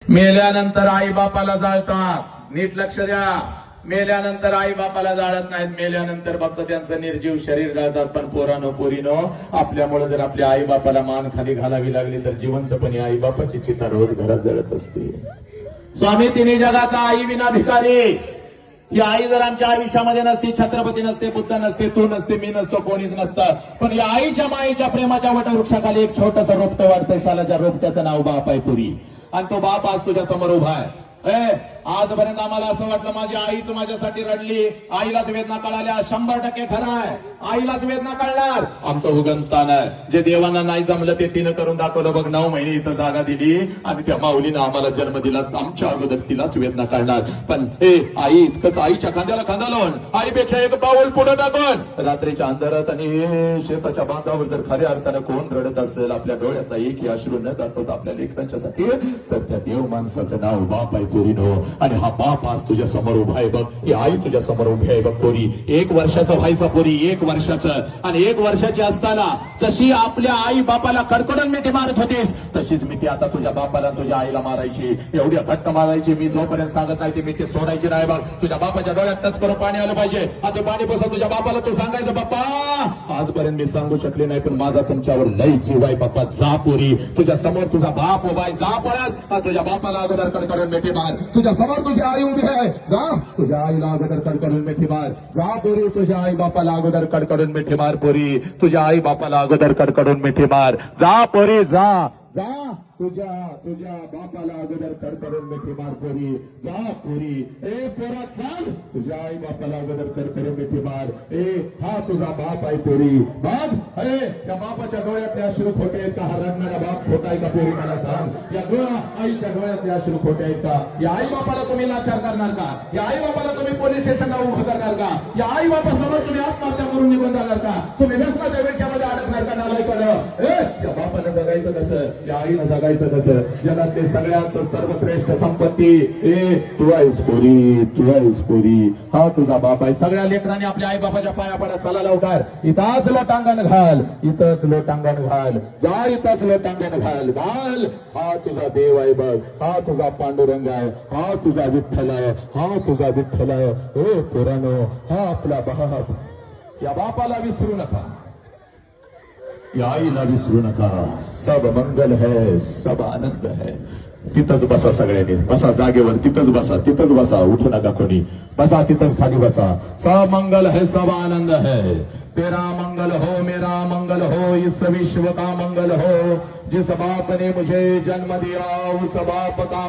मेल्यानंतर आई बापाला जाळतात. नीट लक्ष द्या. मेल्यानंतर आई बापाला जाळत नाहीत. मेल्यानंतर फक्त त्यांचं निर्जीव शरीर जाळतात. पण पोरीनो आपल्यामुळे जर आपल्या आई बापाला मान खाली घालावी लागली तर जिवंतपणे आई बापाची चिता रोज घरात जळत असते. स्वामी तिन्ही जगाचा आई विना भिकारी. ही आई जर आमच्या आयुष्यामध्ये नसती, छत्रपती नसते, बुद्ध नसते, तू नसते, मी नसतो, कोणीच नसतं. पण या आईच्या माईच्या प्रेमाच्या वटवृक्षाखाली एक छोटस रोपट वाढतंय. सालाच्या रोपट्याचं नाव बाप आहे पुरी. आणि तो बाप आज तुझ्या समोर उभा आहे. आजपर्यंत आम्हाला असं वाटलं माझी आईच माझ्यासाठी रडली, आईलाच वेदना कळाल्या. 100% खरं आहे. आईलाच वेदना कळणार. आमचं उगमस्थान आहे. जे देवांना नाही जमलं ते तिनं करून दाखवलं बघ. 9 महिने इथं जागा दिली आणि त्या माऊलीनं आम्हाला जन्म दिला. आमच्या अगोदर तिलाच वेदना कळणार. पण आई इतकंच आईच्या खांद्याला खांदा लावून, आईपेक्षा एक पाऊल पुढे टाकून रात्रीच्या अंधारात आणि शेताच्या बांधावर जर खऱ्या अर्थानं कोण रडत असेल, आपल्या डोळ्यात एकही अश्रू न दाखवता आपल्या लेकरांच्यासाठी, तर त्या देव माणसाचं नाव बाप आहे पोरीनो. आणि हा बाप आज तुझ्या समोर उभा आहे बघ. ही आई तुझ्या समोर उभी आहे बघ पोरी. 1 वर्षाचं व्हायचं पोरी, 1 वर्षाचं. आणि 1 वर्षाची असताना जशी आपल्या आई बापाला कडकडून मिठी मारत होतीस, तशीच मिठी आता तुझ्या बापाला तुझ्या आईला मारायची. एवढी घट्ट मारायची. मी जोपर्यंत सांगत नाही ती मिठी सोडायची नाही बघ. तुझ्या बापाच्या डोळ्यात टच करून पाणी आलं पाहिजे. आता पाणी बसा तुझ्या बापाला तू सांगायचं, बाप्पा आजपर्यंत मी सांगू शकले नाही पण माझा तुमच्यावर लई जीव आहे बाप्पा. जा पोरी, तुझ्या समोर तुझा बाप उभा आहे. जा पळत तुझ्या बापाला अगोदर कडकडून मिठी मार. तुझ्या समोर तुझी आई उभी आहे. जा तुझ्या आईला अगोदर कडकडून मिठी मार. जा पोरी, तुझ्या आई बापाला अगोदर कडकडून मिठी मार पोरी. तुझ्या आई बापाला अगोदर कडकडून मिठी मार. जा पोरी, जा जा तुझ्या बापाला अगोदर कडकडून मिठी मार पोरी. जा पोरी. पोरा चाल, तुझ्या आई बापाला अगोदर कडकडून मिठी मार. हा तुझा बाप आहे पोरी. बघ त्या बापाच्या डोळ्यातले अश्रू खोटे आहेत का? हा रडणारा बाप खोटा आहे का पोरी? मला सांग. या आईच्या डोळ्यातले अश्रू खोटे आहेत का? या आई बापाला तुम्ही लाचार करणार का? या आई बापाला तुम्ही पोलीस स्टेशनला उभं करणार का? या आई बापासमोर तुम्ही आत्महत्या करून निघून जाणार का? तुम्ही व्यसनाच्या वेट्यामध्ये अडकणार का? नालायकानं. या बापानं जगायचं कसं? या आईनं जगायचं कसं? जगातले सगळ्यात सर्वश्रेष्ठ संपत्ती तू आहेस पोरी, तू आहेस पोरी. हा तुझा बाप आहे. सगळ्या लेकरांनी आपल्या आई बापाच्या पाया पडत. चला लवकर, इथंच लोटांगण घाल, इथंच लोटांगण घाल. जा इथंच लोटांगण घाल. घाल. हा तुझा देव आहे बघ. हा तुझा पांडुरंग आहे. हा तुझा विठ्ठल आहे. हा तुझा विठ्ठल आहे. पोरानो, हा आपला बाप. या बापाला विसरू नका, या आईला विसरू नका. सब मंगल है, सब आनंद है. तिथंच बसा सगळ्यांनी. बसा जागेवर, तिथंच बसा, तिथंच बसा. उठू नका कोणी. बसा तिथंच खाली बसा. सब मंगल है, सब आनंद है. तेरा मंगल हो, मेरा मंगल हो, इस विश्व का मंगल हो. जिस बाप ने मुझे जन्म दिया उस बाप का